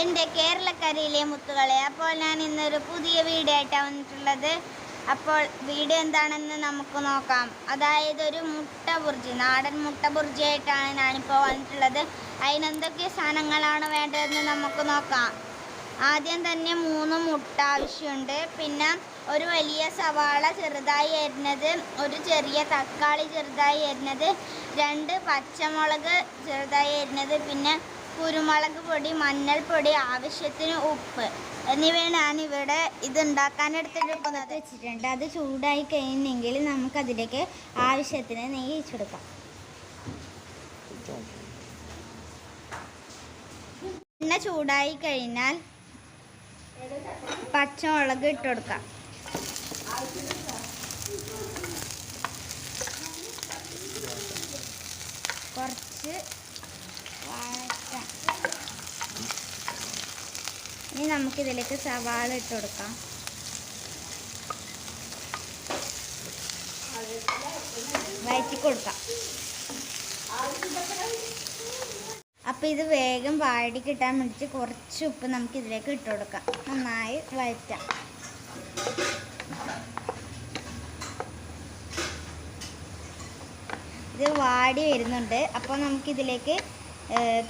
എൻ്റെ കേരളക്കരയിലെ മുത്തുകളെ, അപ്പോൾ ഞാൻ ഇന്നൊരു പുതിയ വീഡിയോ ആയിട്ടാണ് വന്നിട്ടുള്ളത്. അപ്പോൾ വീഡിയോ എന്താണെന്ന് നമുക്ക് നോക്കാം. അതായത് ഒരു മുട്ട ബുർജി, നാടൻ മുട്ട ബുർജി ആയിട്ടാണ് ഞാനിപ്പോൾ വന്നിട്ടുള്ളത്. അതിനെന്തൊക്കെ സാധനങ്ങളാണ് വേണ്ടതെന്ന് നമുക്ക് നോക്കാം. ആദ്യം തന്നെ 3 മുട്ട ആവശ്യമുണ്ട്. പിന്നെ ഒരു വലിയ സവാള ചെറുതായി അരിഞ്ഞത്, ഒരു ചെറിയ തക്കാളി ചെറുതായി അരിഞ്ഞത്, 2 പച്ചമുളക് ചെറുതായി അരിഞ്ഞത്, പിന്നെ കുരുമുളക് പൊടി, മഞ്ഞൾപ്പൊടി, ആവശ്യത്തിന് ഉപ്പ് എന്നിവയാണ് ഞാനിവിടെ ഇത് ഉണ്ടാക്കാനെടുത്തിട്ട് വെച്ചിട്ടുണ്ട്. അത് ചൂടായി കഴിഞ്ഞെങ്കിൽ നമുക്കതിലേക്ക് ആവശ്യത്തിന് നെയ്യ് ഒഴിച്ചെടുക്കാം. എണ്ണ ചൂടായി കഴിഞ്ഞാൽ പച്ചമുളക് ഇട്ട് കൊടുക്കാം. കുറച്ച് ഇനി നമുക്കിതിലേക്ക് സവാള ഇട്ട് കൊടുക്കാം. വഴറ്റി കൊടുക്കാം. അപ്പോൾ ഇത് വേഗം വാടി കിട്ടാൻ വേണ്ടിയിട്ട് കുറച്ച് ഉപ്പ് നമുക്കിതിലേക്ക് ഇട്ട് കൊടുക്കാം. നന്നായി വഴറ്റാം. ഇത് വാടി വരുന്നുണ്ട്. അപ്പോൾ നമുക്കിതിലേക്ക്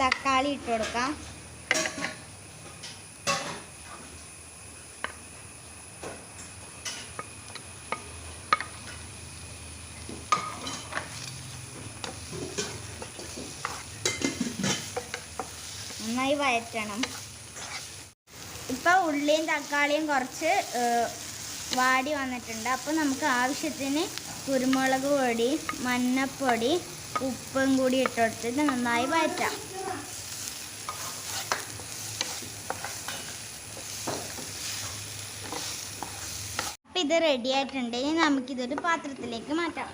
തക്കാളി ഇട്ട് കൊടുക്കാം. നന്നായി വഴറ്റണം. ഇപ്പോൾ ഉള്ളിയും തക്കാളിയും കുറച്ച് വാടി വന്നിട്ടുണ്ട്. അപ്പോൾ നമുക്ക് ആവശ്യത്തിന് കുരുമുളക് പൊടി, മഞ്ഞൾപ്പൊടി, ഉപ്പും കൂടി ഇട്ടെടുത്തിട്ട് നന്നായി വഴറ്റാം. അപ്പം ഇത് റെഡി ആയിട്ടുണ്ട്. ഇനി നമുക്കിതൊരു പാത്രത്തിലേക്ക് മാറ്റാം.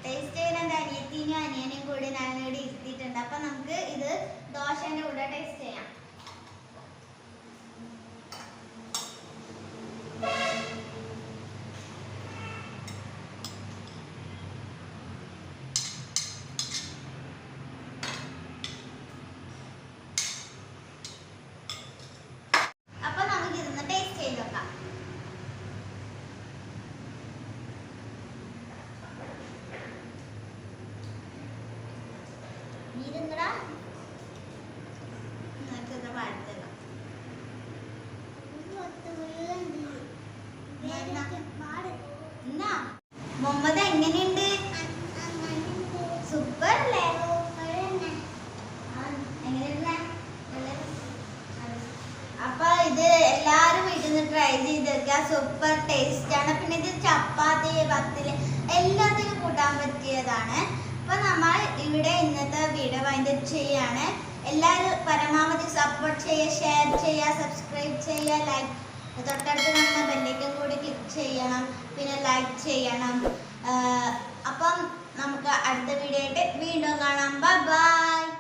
ടേസ്റ്റ് ചെയ്യുന്ന അനിയത്തിനും അനിയനെയും കൂടി ഞാനിവിടെ ഇരുത്തിയിട്ടുണ്ട്. അപ്പം നമുക്ക് ഇത് ദോശേൻ്റെ കൂടെ ടേസ്റ്റ് ചെയ്യാം. അപ്പം നമുക്ക് ഇതൊന്ന് ടേസ്റ്റ് ചെയ്ത് നോക്കാം. മുഹമ്മദ് എങ്ങനെയുണ്ട്? സൂപ്പർ അല്ലേ? അപ്പൊ ഇത് എല്ലാരും വീട്ടിൽ നിന്ന് ട്രൈ ചെയ്തെടുക്കുക. സൂപ്പർ ടേസ്റ്റ് ആണ്. പിന്നെ ഇത് ചപ്പാത്തി, പത്തില് എല്ലാത്തിനും കൂട്ടാൻ പറ്റിയതാണ്. അപ്പൊ നമ്മൾ ഇവിടെ ഇന്നത്തെ വീഡിയോ വൈൻഡപ്പ് ചെയ്യാണ്. എല്ലാവരും പരമാവധി സപ്പോർട്ട് ചെയ്യുക, ഷെയർ ചെയ്യുക, സബ്സ്ക്രൈബ് ചെയ്യുക, ലൈക്ക്, തൊട്ടടുത്ത് കാണുന്ന ബെല്ലൈക്കൺ കൂടി ക്ലിക്ക് ചെയ്യണം, പിന്നെ ലൈക്ക് ചെയ്യണം. അപ്പം നമുക്ക് അടുത്ത വീഡിയോ ആയിട്ട് വീണ്ടും കാണാം. Bye bye.